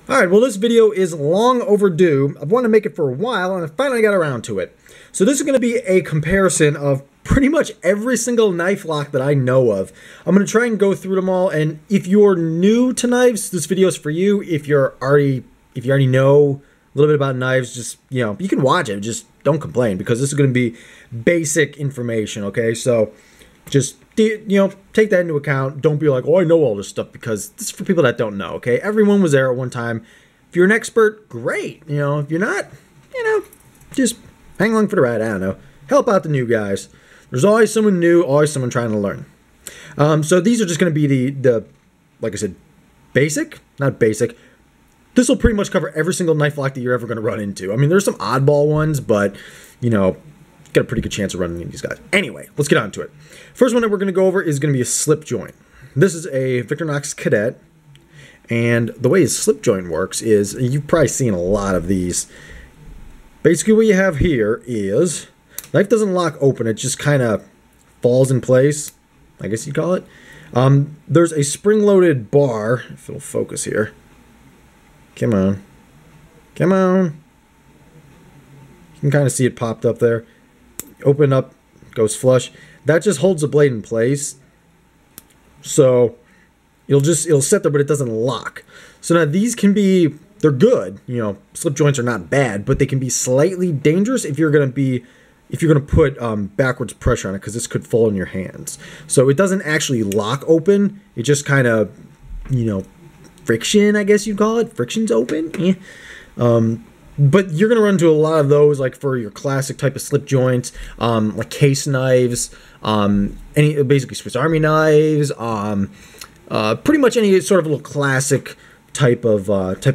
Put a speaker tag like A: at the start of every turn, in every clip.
A: Alright, well this video is long overdue. I've wanted to make it for a while and I finally got around to it. So this is going to be a comparison of pretty much every single knife lock that I know of. I'm going to try and go through them all, and if you're new to knives, this video is for you. If you already know a little bit about knives, just, you can watch it, just don't complain, because this is going to be basic information, okay? So just, take that into account. Don't be like, oh, I know all this stuff, because this is for people that don't know, okay? Everyone was there at one time. If you're an expert, great. If you're not, just hang along for the ride. I don't know. Help out the new guys. There's always someone new, always someone trying to learn. So these are just going to be the, like I said, basic, not basic. This will pretty much cover every single knife lock that you're ever going to run into. I mean, there's some oddball ones, but, got a pretty good chance of running into these guys. Anyway, let's get on to it. First one that we're going to go over is going to be a slip joint. This is a Victorinox Cadet, and the way a slip joint works is, you've probably seen a lot of these. Basically what you have here is, knife doesn't lock open, it just kind of falls in place, I guess you'd call it. There's a spring-loaded bar, if it'll focus here. Come on. Come on. You can kind of see it popped up there. Open up, goes flush. That just holds the blade in place. So it'll set there, but it doesn't lock. So now these can be, they're good. Slip joints are not bad, but they can be slightly dangerous if you're going to put backwards pressure on it, because this could fall in your hands. So it doesn't actually lock open. It just kind of, friction, I guess you'd call it. Friction's open. But you're going to run into a lot of those, like for your classic type of slip joints, like case knives, basically Swiss Army knives, pretty much any sort of little classic type of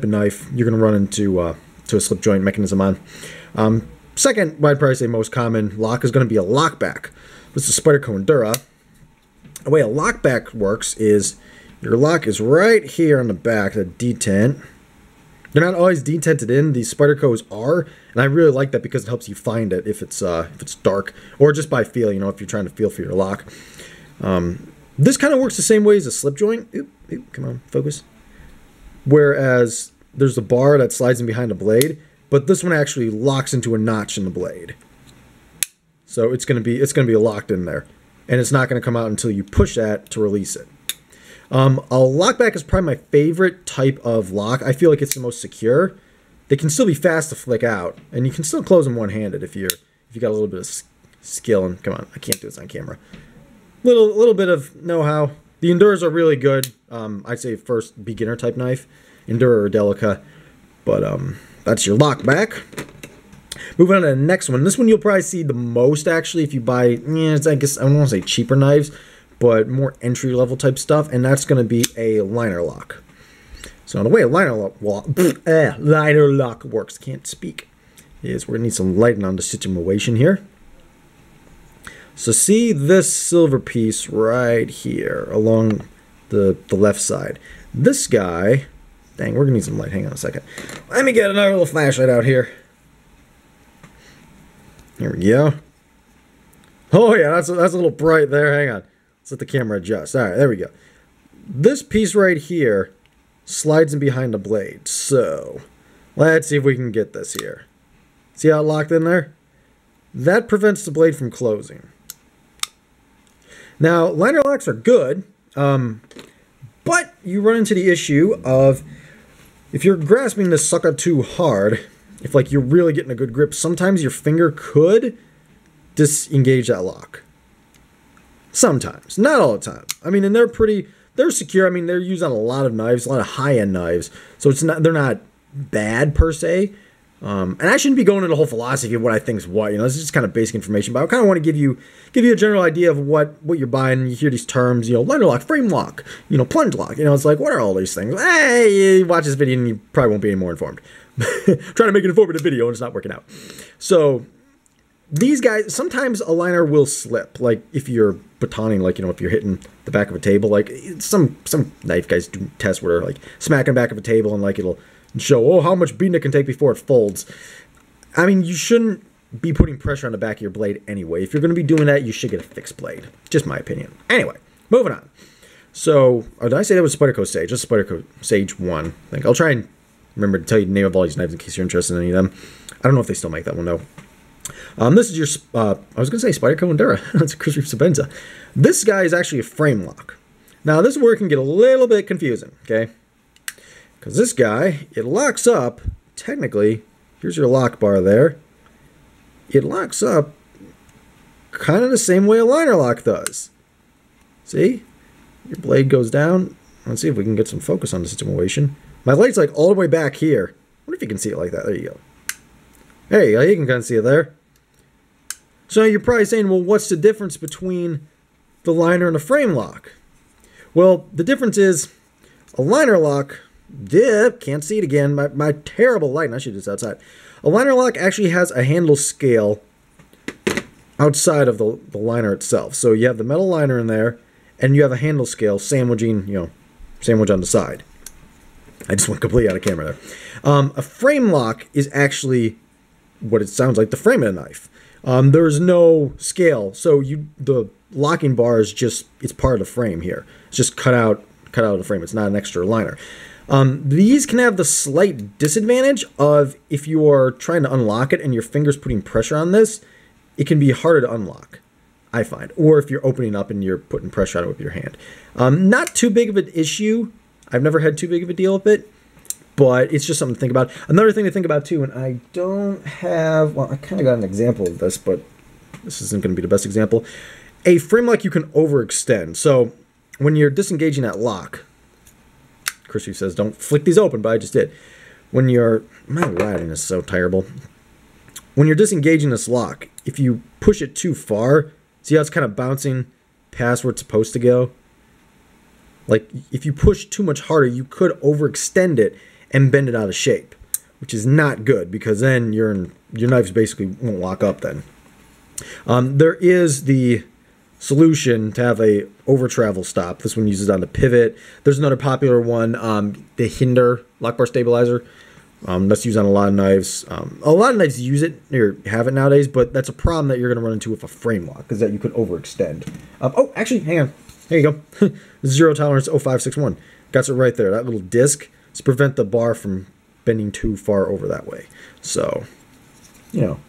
A: knife you're going to run into to a slip joint mechanism on. Second, what I'd probably say most common lock is going to be a lockback. This is Spyderco Endura. The way a lockback works is your lock is right here on the back, the detent. They're not always detented in. These Spydercos are, and I really like that because it helps you find it if it's dark, or just by feel. If you're trying to feel for your lock. This kind of works the same way as a slip joint. Oop, come on, focus. Whereas there's a bar that slides in behind the blade, but this one actually locks into a notch in the blade. So it's gonna be locked in there, and it's not gonna come out until you push that to release it. A lockback is probably my favorite type of lock. I feel like it's the most secure. They can still be fast to flick out, and you can still close them one-handed if you got a little bit of skill. And come on, I can't do this on camera. Little bit of know-how. The Enduras are really good. I'd say first beginner type knife, Endura or Delica. But that's your lockback. Moving on to the next one. This one you'll probably see the most actually if you buy, I guess I don't want to say cheaper knives, but more entry-level type stuff, and that's going to be a liner lock. So the way a liner lock works, can't speak, is we're going to need some lighting on the situation here. So see this silver piece right here along the left side. This guy, dang, we're going to need some light. Hang on a second. Let me get another little flashlight out here. Here we go. Oh yeah, that's a little bright there. Hang on. Let's let the camera adjust. All right, there we go. This piece right here slides in behind the blade. So let's see if we can get this here. See how it locked in there? That prevents the blade from closing. Now, liner locks are good, but you run into the issue of if you're grasping this sucker too hard, if like you're really getting a good grip, sometimes your finger could disengage that lock. Sometimes, not all the time. I mean, and they're secure. I mean, they're used on a lot of knives, a lot of high-end knives. So they're not bad per se. And I shouldn't be going into the whole philosophy of what I think is what. This is just kind of basic information. But I kind of want to give you a general idea of what you're buying. You hear these terms, liner lock, frame lock, plunge lock. It's like, what are all these things? Hey, you watch this video and you probably won't be any more informed. Trying to make an informative video and it's not working out. So these guys, sometimes a liner will slip, like if you're batoning, like, if you're hitting the back of a table, like some knife guys do tests where they're like smacking the back of a table and like it'll show, how much beating it can take before it folds. I mean, you shouldn't be putting pressure on the back of your blade anyway. If you're going to be doing that, you should get a fixed blade. Just my opinion. Anyway, moving on. So, did I say that was Spyderco Sage? Just Spyderco Sage 1. I think I'll try and remember to tell you the name of all these knives in case you're interested in any of them. I don't know if they still make that one, though. This is your, I was going to say Spyderco Endura. That's a Chris Reeve Sebenza. This guy is actually a frame lock. Now, this is where it can get a little bit confusing, okay? Because this guy, it locks up, technically, here's your lock bar there. It locks up kind of the same way a liner lock does. See? Your blade goes down. Let's see if we can get some focus on the situation. My light's like all the way back here. What if you can see it like that? There you go. There you go. You can kind of see it there. So you're probably saying, well, what's the difference between the liner and a frame lock? Well, the difference is a liner lock, can't see it again, my terrible lighting, I should do this outside. A liner lock actually has a handle scale outside of the liner itself. So you have the metal liner in there, and you have a handle scale sandwich on the side. I just went completely out of camera there. A frame lock is actually what it sounds like, the frame of a knife. There's no scale, so the locking bar is just, it's part of the frame here. It's just cut out of the frame. It's not an extra liner. These can have the slight disadvantage of if you are trying to unlock it and your finger's putting pressure on this, it can be harder to unlock, I find. Or if you're opening up and you're putting pressure on it with your hand. Not too big of an issue. I've never had too big of a deal with it, but it's just something to think about. Another thing to think about too, and I don't have, well, I kind of got an example of this, but this isn't going to be the best example. A frame lock you can overextend. So when you're disengaging that lock, Chris Reeve says, don't flick these open, but I just did. When you're, my writing is so terrible. When you're disengaging this lock, if you push it too far, see how it's kind of bouncing past where it's supposed to go? Like, if you push too much harder, you could overextend it and bend it out of shape, which is not good because then your knives basically won't lock up then. There is the solution to have a over travel stop. This one uses on the pivot. There's another popular one, the Hinder lock bar stabilizer. That's used on a lot of knives. A lot of knives use it or have it nowadays, but that's a problem that you're going to run into with a frame lock, is that you could overextend. Oh, actually, hang on. There you go. Zero tolerance 0561. Got it right there. That little disc to prevent the bar from bending too far over that way. So, you know,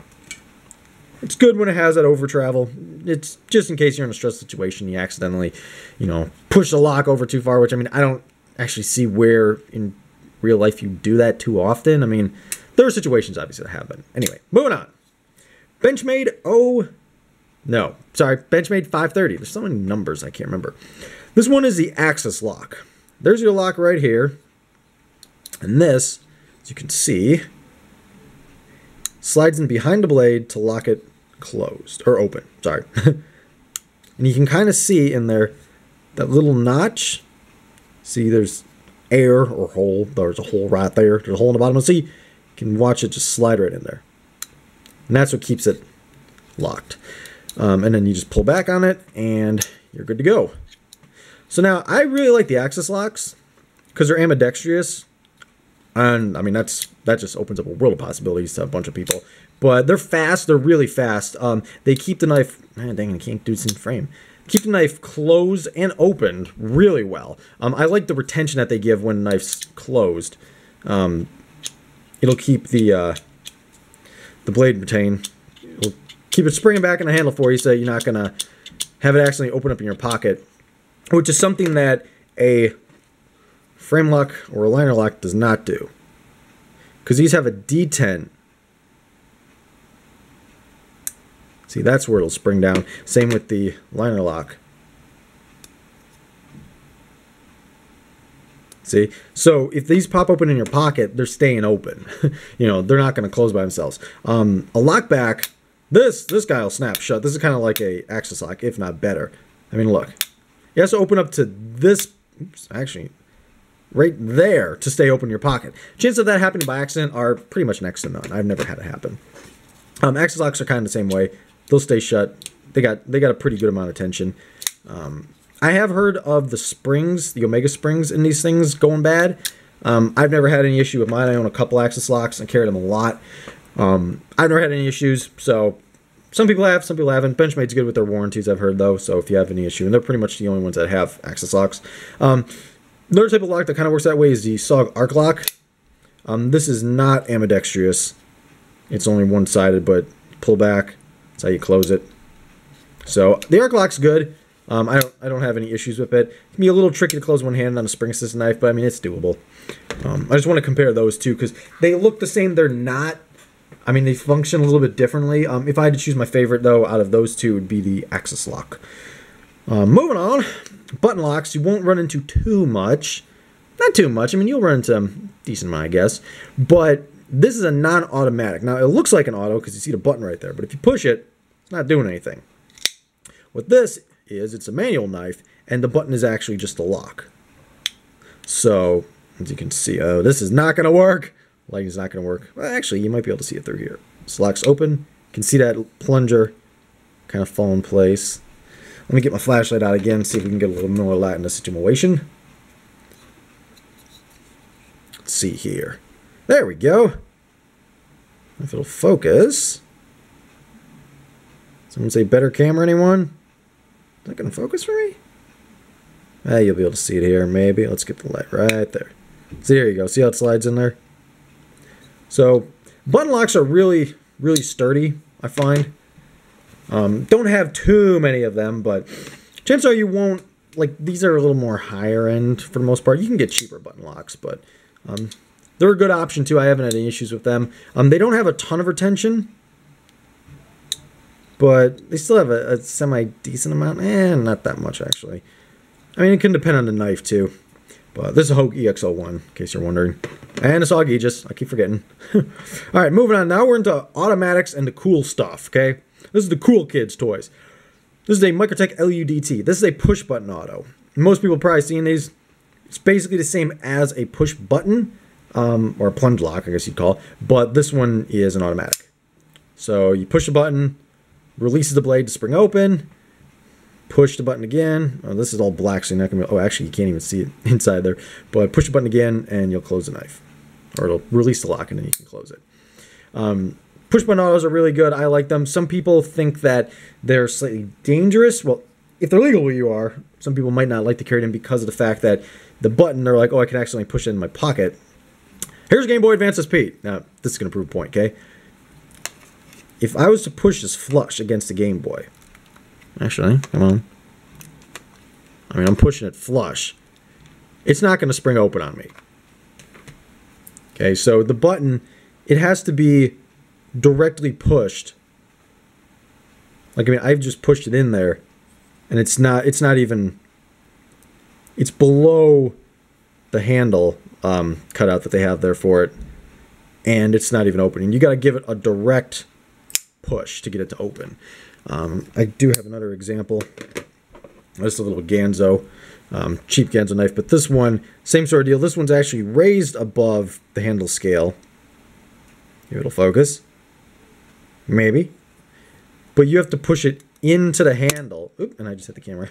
A: it's good when it has that over travel. It's just in case you're in a stress situation, you accidentally, you know, push the lock over too far, which, I mean, I don't actually see where in real life you do that too often. I mean, there are situations obviously that happen. Anyway, moving on. Benchmade Benchmade 530. There's so many numbers I can't remember. This one is the Axis lock. There's your lock right here. And this, as you can see, slides in behind the blade to lock it closed, or open, sorry. And you can kind of see in there that little notch. See, there's air or hole. There's a hole right there. There's a hole in the bottom. So you can watch it just slide right in there. And that's what keeps it locked. And then you just pull back on it and you're good to go. So now I really like the Axis locks because they're ambidextrous. And I mean, that just opens up a world of possibilities to a bunch of people. But they're fast. They're really fast. They keep the knife, man, dang, I can't do this in frame. Keep the knife closed and opened really well. I like the retention that they give when the knife's closed. It'll keep the blade retained. It'll keep it springing back in the handle for you so you're not going to have it accidentally open up in your pocket, which is something that a frame lock or a liner lock does not do. Because these have a detent. See, that's where it'll spring down. Same with the liner lock. See? So if these pop open in your pocket, they're staying open. You know, they're not going to close by themselves. A lock back, this guy will snap shut. This is kind of like a Axis lock, if not better. I mean, look. It has to open up to this, oops, actually, right there to stay open in your pocket. Chances of that happening by accident are pretty much next to none. I've never had it happen. Axis locks are kind of the same way. They'll stay shut. They got a pretty good amount of tension. I have heard of the springs, the Omega springs in these things going bad. I've never had any issue with mine. I own a couple Axis locks. I carry them a lot. I've never had any issues. So some people have, some people haven't. Benchmade's good with their warranties, I've heard, though. So if you have any issue, and they're pretty much the only ones that have Axis locks. Another type of lock that kind of works that way is the SOG Arc Lock. This is not ambidextrous. It's only one-sided, but pull back. That's how you close it. So the arc lock's good. I don't have any issues with it. It can be a little tricky to close one hand on a spring assist knife, but I mean, it's doable. I just want to compare those two because they look the same. They're not. I mean, they function a little bit differently. If I had to choose my favorite, though, out of those two, it would be the Axis lock. Moving on, button locks. You won't run into too much. Not too much. I mean, you'll run into a decent amount, I guess. But this is a non-automatic. Now, it looks like an auto because you see the button right there. But if you push it, it's not doing anything. What this is, it's a manual knife, and the button is actually just a lock. So, as you can see, oh, this is not going to work. Lighting's not going to work. Well, actually, you might be able to see it through here. This lock's open. You can see that plunger kind of fall in place. Let me get my flashlight out again, see if we can get a little more light in the situation. Let's see here. There we go. If it'll focus. Someone say better camera, anyone? Is that going to focus for me? You'll be able to see it here, maybe. Let's get the light right there. So there you go. See how it slides in there? So button locks are really, really sturdy, I find. Don't have too many of them, but chances are you won't. Like, these are a little more higher end for the most part. You can get cheaper button locks, but they're a good option too. I haven't had any issues with them. They don't have a ton of retention, but they still have a semi-decent amount. Not that much, actually. I mean, it can depend on the knife, too. But this is a Hogue EX01, in case you're wondering. And a SOG Aegis. I keep forgetting. Alright, moving on. Now we're into automatics and the cool stuff, okay? This is the cool kids' toys. This is a Microtech LUDT. This is a push-button auto. Most people probably seen these. It's basically the same as a push-button, or a plunge lock, I guess you'd call it. But this one is an automatic. So you push the button, releases the blade to spring open, push the button again. Oh, this is all black, so you're not gonna. Oh, actually, you can't even see it inside there. But push the button again, and you'll close the knife, or it'll release the lock, and then you can close it. Push button autos are really good. I like them. Some people think that they're slightly dangerous. Well, if they're legal where you are, some people might not like to carry them because of the fact that the button, they're like, oh, I can accidentally push it in my pocket. Here's Game Boy Advance SP. Now, this is gonna prove a point, okay? If I was to push this flush against the Game Boy. Actually, come on. I mean, I'm pushing it flush. It's not going to spring open on me. Okay, so the button, it has to be directly pushed. Like, I mean, I've just pushed it in there, and it's not even, it's below the handle cutout that they have there for it, and it's not even opening. You got to give it a direct push to get it to open. I do have another example. This is a little Ganzo, cheap Ganzo knife, but this one, same sort of deal. This one's actually raised above the handle scale. Maybe it'll focus. Maybe. But you have to push it into the handle. Oop, and I just hit the camera.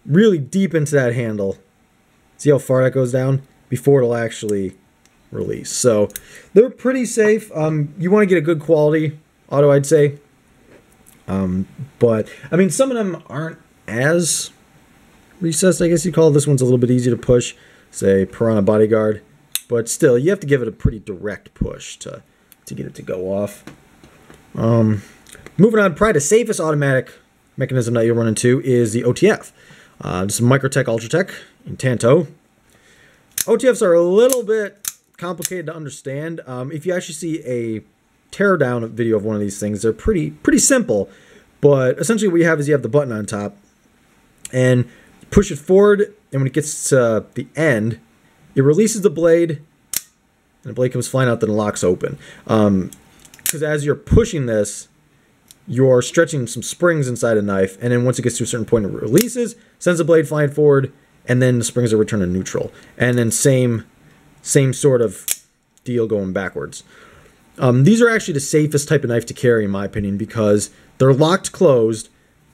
A: Really deep into that handle. See how far that goes down? Before it'll actually release. So, they're pretty safe. You want to get a good quality auto, I'd say. But, I mean, some of them aren't as recessed, I guess you call it. This one's a little bit easier to push, say Piranha Bodyguard. But still, you have to give it a pretty direct push to get it to go off. Moving on, probably the safest automatic mechanism that you'll run into is the OTF. This is Microtech Ultratech in Tanto. OTFs are a little bit complicated to understand. If you actually see a teardown video of one of these things, they're pretty simple, but essentially what you have is you have the button on top and push it forward, and when it gets to the end, it releases the blade and the blade comes flying out, then the lock's open. Because as you're pushing this, you're stretching some springs inside a knife, and then once it gets to a certain point, it releases, sends the blade flying forward, and then the springs are returned to neutral. And then same sort of deal going backwards. These are actually the safest type of knife to carry, in my opinion, because they're locked closed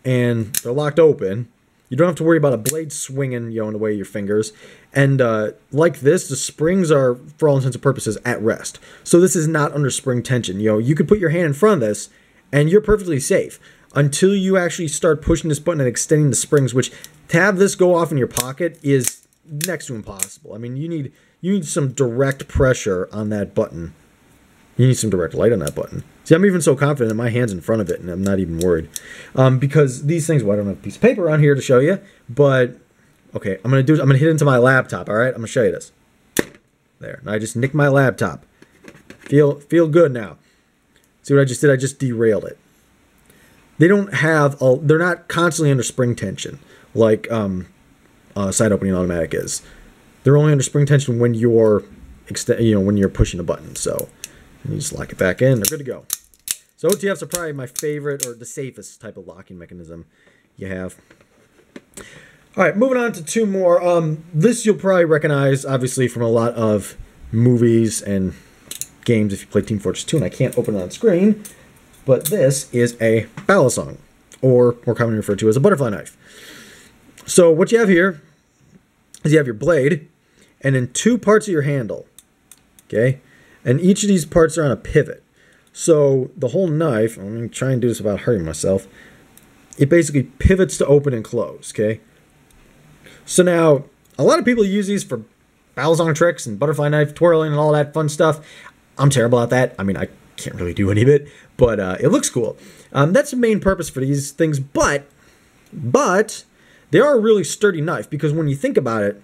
A: and they're locked open. You don't have to worry about a blade swinging, in the way of your fingers. And like this, the springs are, for all intents and purposes, at rest. So this is not under spring tension. You could put your hand in front of this, and you're perfectly safe until you actually start pushing this button and extending the springs. Which, to have this go off in your pocket is next to impossible. I mean, you you need some direct pressure on that button. You need some direct light on that button. See, I'm even so confident that my hand's in front of it, and I'm not even worried. Because these things, well, I don't have a piece of paper on here to show you, but, okay, I'm going to hit it into my laptop, all right? I'm going to show you this. There. Now I just nicked my laptop. Feel good now. See what I just did? I just derailed it. They don't have, they're not constantly under spring tension, like side opening automatic is. They're only under spring tension when you're, when you're pushing a button, so... And you just lock it back in. They're good to go. So OTFs are probably my favorite or the safest type of locking mechanism you have. All right, moving on to two more. This you'll probably recognize, obviously, from a lot of movies and games if you play Team Fortress 2, and I can't open it on screen. But this is a balisong, or more commonly referred to as a butterfly knife. So what you have here is you have your blade, and then two parts of your handle. Okay? And each of these parts are on a pivot. So the whole knife, I'm going to try and do this without hurting myself, it basically pivots to open and close, okay? So now, a lot of people use these for balisong tricks and butterfly knife twirling and all that fun stuff. I'm terrible at that. I mean, I can't really do any of it, but it looks cool. That's the main purpose for these things, but they are a really sturdy knife, because when you think about it,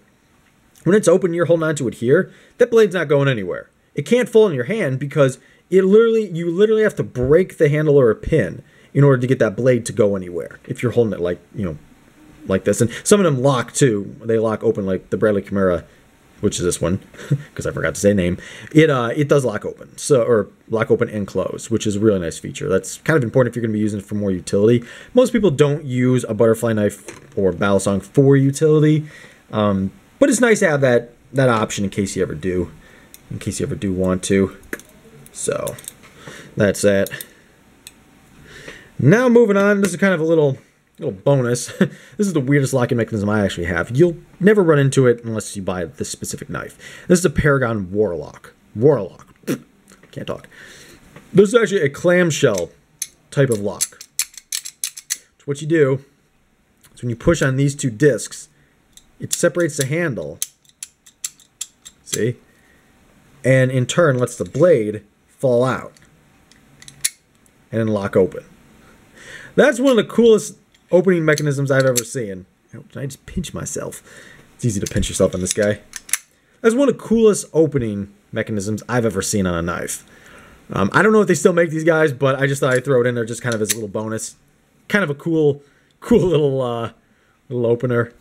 A: when it's open, you're holding onto it here, that blade's not going anywhere. It can't fall in your hand because you literally have to break the handle or a pin in order to get that blade to go anywhere. If you're holding it like, like this. And some of them lock too. They lock open, like the Bradley Chimera, which is this one, because I forgot to say name. It does lock open, or lock open and close, which is a really nice feature. That's kind of important if you're going to be using it for more utility. Most people don't use a butterfly knife or balisong for utility, but it's nice to have that option in case you ever do. In case you ever do want to. So, that's that. Now moving on, this is kind of a little bonus. This is the weirdest locking mechanism I actually have. You'll never run into it unless you buy this specific knife. This is a Paragon Warlock. Can't talk. This is actually a clamshell type of lock. So what you do is when you push on these two discs, it separates the handle. See? And in turn lets the blade fall out and then lock open. That's one of the coolest opening mechanisms I've ever seen. I just pinch myself. It's easy to pinch yourself on this guy. That's one of the coolest opening mechanisms I've ever seen on a knife. I don't know if they still make these guys, but I just thought I'd throw it in there just kind of as a little bonus. Kind of a cool little opener.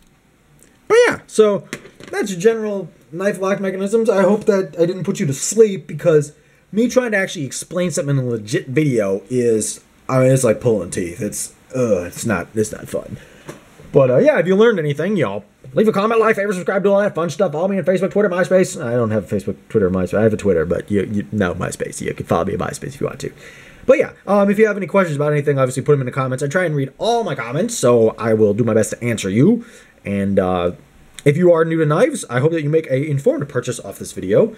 A: But yeah, so that's your general knife lock mechanisms. I hope that I didn't put you to sleep, because me trying to actually explain something in a legit video is, I mean, it's like pulling teeth. It's not fun. But yeah, if you learned anything, leave a comment, like, favorite, subscribe, do all that fun stuff. Follow me on Facebook, Twitter, MySpace. I don't have Facebook, Twitter, or MySpace. I have a Twitter, but you know MySpace. You can follow me on MySpace if you want to. But yeah, if you have any questions about anything, obviously put them in the comments. I try and read all my comments, so I will do my best to answer you. And if you are new to knives, I hope that you make an informed purchase off this video.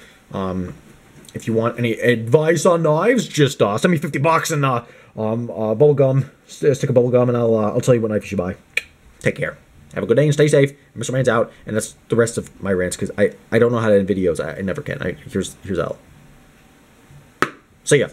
A: If you want any advice on knives, just send me $50 and bubble gum, stick of bubble gum, and I'll tell you what knife you should buy. Take care. Have a good day and stay safe. Mr. Man's out, and that's the rest of my rants, because I don't know how to end videos. I never can. Here's Al. See ya.